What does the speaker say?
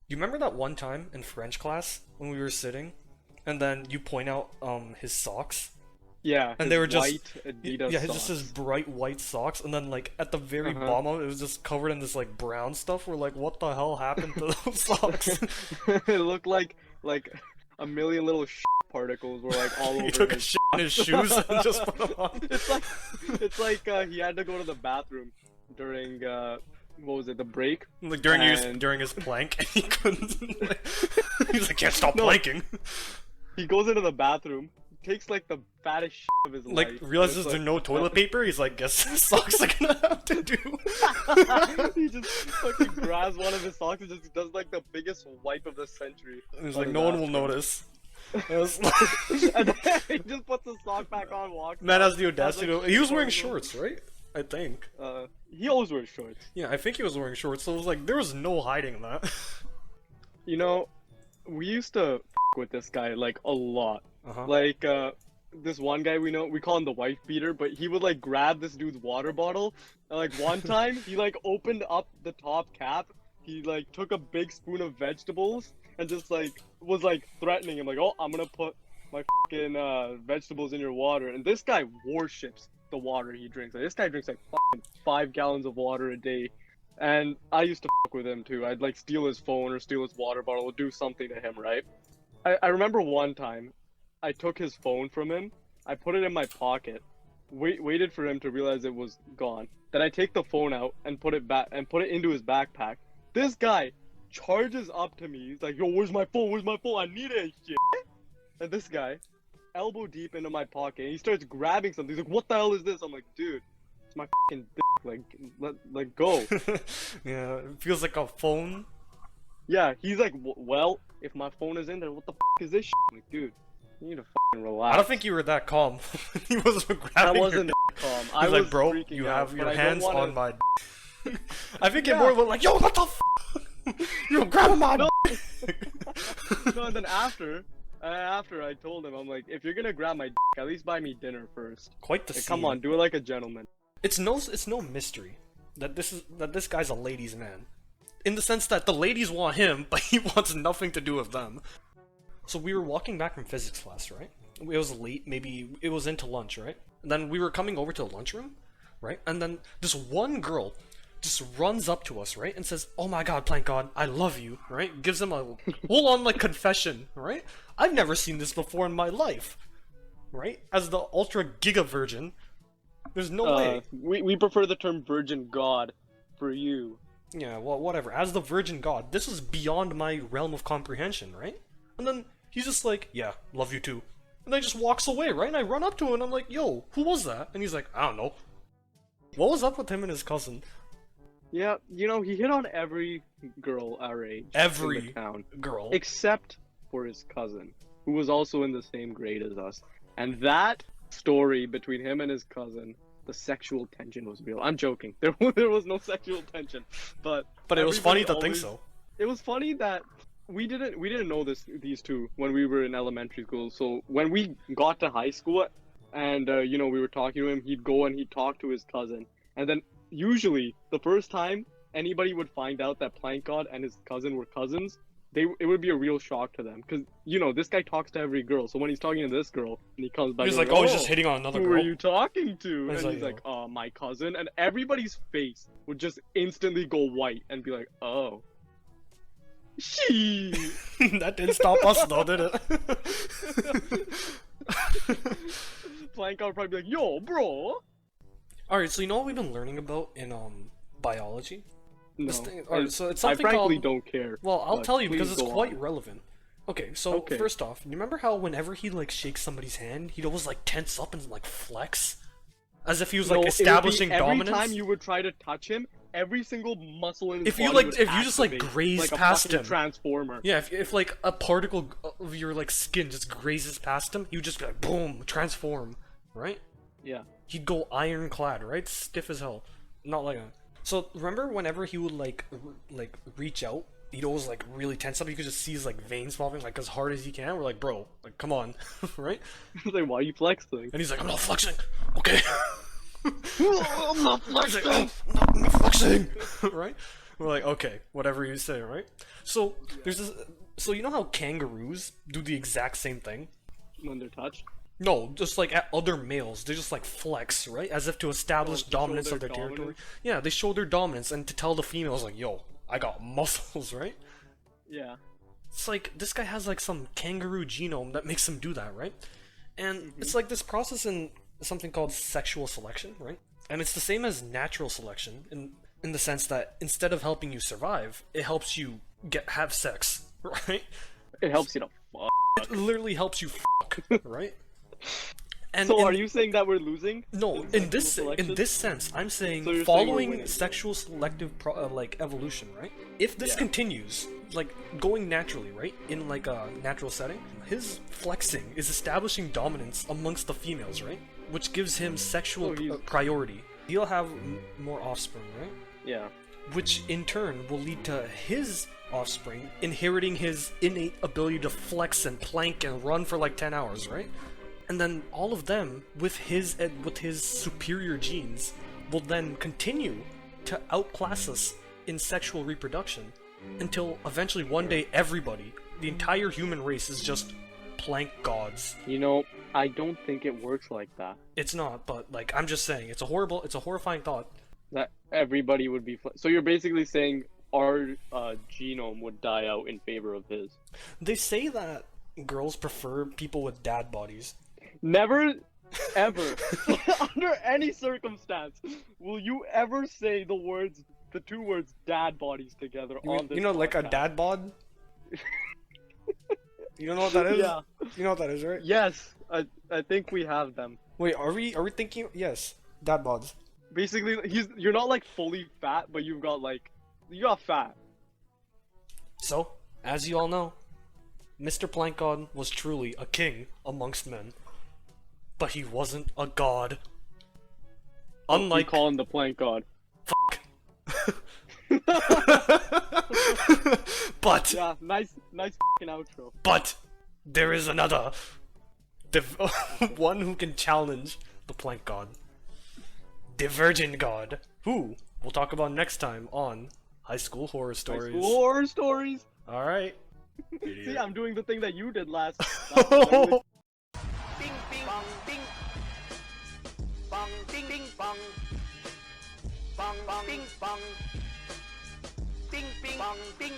You remember that one time in French class when we were sitting, and then you point out his socks, Yeah, and his they were just white Adidas yeah, just his socks. bright white socks, and then like at the very Uh-huh. bottom, it was just covered in this like brown stuff. We're like, what the hell happened to those socks? It looked like a million little particles were like all He over took a his shit in his shoes and just put them on. It's like he had to go to the bathroom during what was it, the break? Like And during his plank, and he couldn't. Like, he's like, can't stop no, planking. he goes into the bathroom, takes like the fattest shit of his Like life. And realizes it's there's like, no toilet paper. He's like, guess socks are gonna have to do. he just fucking grabs one of his socks and just does like the biggest wipe of the century. He's on like, his no one will ass. notice. It was like- And then he just puts the sock back on, walks Man out, has the audacity has, like, to. He was shit wearing particles. shorts, right? I think. He always wears shorts. Yeah, I think he was wearing shorts. So it was like there was no hiding that. You know, we used to with this guy like a lot. Uh-huh. Like this one guy we know, we call him the wife beater, but he would like grab this dude's water bottle. And like one time, he like opened up the top cap. He like took a big spoon of vegetables and just like was like threatening him, like, "Oh, I'm gonna put my fucking vegetables in your water." And this guy worships the water he drinks. Like, this guy drinks like fucking 5 gallons of water a day. And I used to fuck with him too. I'd like steal his phone or steal his water bottle or do something to him, right? I remember one time I took his phone from him, I put it in my pocket, waited for him to realize it was gone. Then I take the phone out and put it back and put it into his backpack. This guy charges up to me. He's like, "Yo, where's my phone? Where's my phone? I need it, shit." And this guy, elbow deep into my pocket, and he starts grabbing something. He's like, "What the hell is this?" I'm like, "Dude, it's my fucking dick. Like, let go." Yeah, it feels like a phone. Yeah, he's like, "Well, if my phone is in there, what the fuck is this shit?" I'm like, dude, you need to fucking relax. I don't think you were that calm. He was grabbing I your wasn't dick. calm. He's I like, was bro, freaking you out, have but your I don't hands wanna... on my. I think it Yeah. more was like, yo, what the You're grabbing my. No. No, and then after I told him, I'm like, if you're gonna grab my dick, at least buy me dinner first. Quite the Like, scene. come on, do it like a gentleman. It's no mystery that this guy's a ladies' man, in the sense that the ladies want him, but he wants nothing to do with them. So we were walking back from physics class, right? It was late, maybe it was into lunch, right? And then we were coming over to the lunchroom, right? And then this one girl just runs up to us, right? And says, "Oh my god, Plank God, I love you," right? Gives him a full-on like confession, right? I've never seen this before in my life, right? As the ultra giga virgin, there's no way. We prefer the term virgin god for you. Yeah, well, whatever. As the virgin god, this is beyond my realm of comprehension, right? And then he's just like, "Yeah, love you too." And then he just walks away, right? And I run up to him and I'm like, "Yo, who was that?" And he's like, "I don't know." What was up with him and his cousin? Yeah, you know, he hit on every girl our age in Every the town, girl. except for his cousin, who was also in the same grade as us. And that story between him and his cousin, the sexual tension was real. I'm joking. There was no sexual tension, but But it was funny everybody to think always- so. It was funny that we didn't know these two when we were in elementary school. So when we got to high school, and you know, we were talking to him, he'd go and he'd talk to his cousin, and then usually the first time anybody would find out that Plank God and his cousin were cousins, it would be a real shock to them, because you know, this guy talks to every girl. So when he's talking to this girl and he comes back, He's they're like, "Oh, he's just hitting on another who girl." are you talking to? And And he's he's like, like, my cousin. And everybody's face would just instantly go white and be like, "Oh, she." That didn't stop us though, did it? Plank God would probably be like, "Yo, bro." Alright, so you know what we've been learning about in biology? No, This thing- alright, so it's I something frankly called... don't care. Well, I'll but tell you because please it's go quite on. relevant. Okay, so Okay. first off, you remember how whenever he like shakes somebody's hand, he'd always like tense up and like flex? As if he was No, like it would be establishing dominance? Every time you would try to touch him, every single muscle in his If you, body like- would if you just, like, activate, graze like a past fucking him. Transformer. Yeah, if like a particle of your like skin just grazes past him, he would just be like, boom, transform, right? Yeah. He'd go ironclad, right? Stiff as hell. Not like a... So, remember whenever he would like reach out, he'd always like really tense up, you could just see his like veins popping like as hard as he can. We're like, bro, like come on, right? Like, why are you flexing? And he's like, "I'm not flexing." Okay. I'm not He's like, "Oh, I'm not flexing," right? We're like, okay, whatever you say, right? So there's this. So you know how kangaroos do the exact same thing? When they're touched. No, just like at other males, they just like flex, right? As if to establish to show dominance their of their territory. dominance? Yeah, they show their dominance and to tell the females like, yo, I got muscles, right? Yeah. It's like this guy has like some kangaroo genome that makes him do that, right? And it's like this process in something called sexual selection, right? And it's the same as natural selection in the sense that instead of helping you survive, it helps you have sex, right? It helps you to fuck. It literally helps you fuck, right? And So are you saying that we're losing? No, in this selection? sense, I'm saying So you're saying we're following winning. sexual selective like evolution, right? If this Yeah. continues, like going naturally, right, in like a natural setting, his flexing is establishing dominance amongst the females, right? Which gives him sexual So he's- priority. He'll have more offspring, right? Yeah. Which in turn will lead to his offspring inheriting his innate ability to flex and plank and run for like 10 hours, right? And then all of them, with his superior genes, will then continue to outclass us in sexual reproduction until eventually one day everybody, the entire human race, is just plank gods. You know, I don't think it works like that. It's not, but like I'm just saying, it's a horrifying thought. That everybody would be. So you're basically saying our genome would die out in favor of his. They say that girls prefer people with dad bodies. Never, ever, under any circumstance, will you ever say the two words "dad bodies" together on this? You know, like a podcast? dad bod? You don't know what that is? Yeah. You know what that is, right? Yes, I think we have them. Wait, are we thinking? Yes, dad bods. Basically, you're not like fully fat, but you got fat. So, as you all know, Mr. Plankton was truly a king amongst men. But he wasn't a god. We Unlike call him the plank god. but Yeah, nice fucking outro. but there is another one who can challenge the plank god. The virgin god, who we'll talk about next time on High School Horror Stories. High school horror stories. Alright. See, I'm doing the thing that you did last. Bing bing bong bing bong ding ding bong bong bong bing bong bing bing bong bing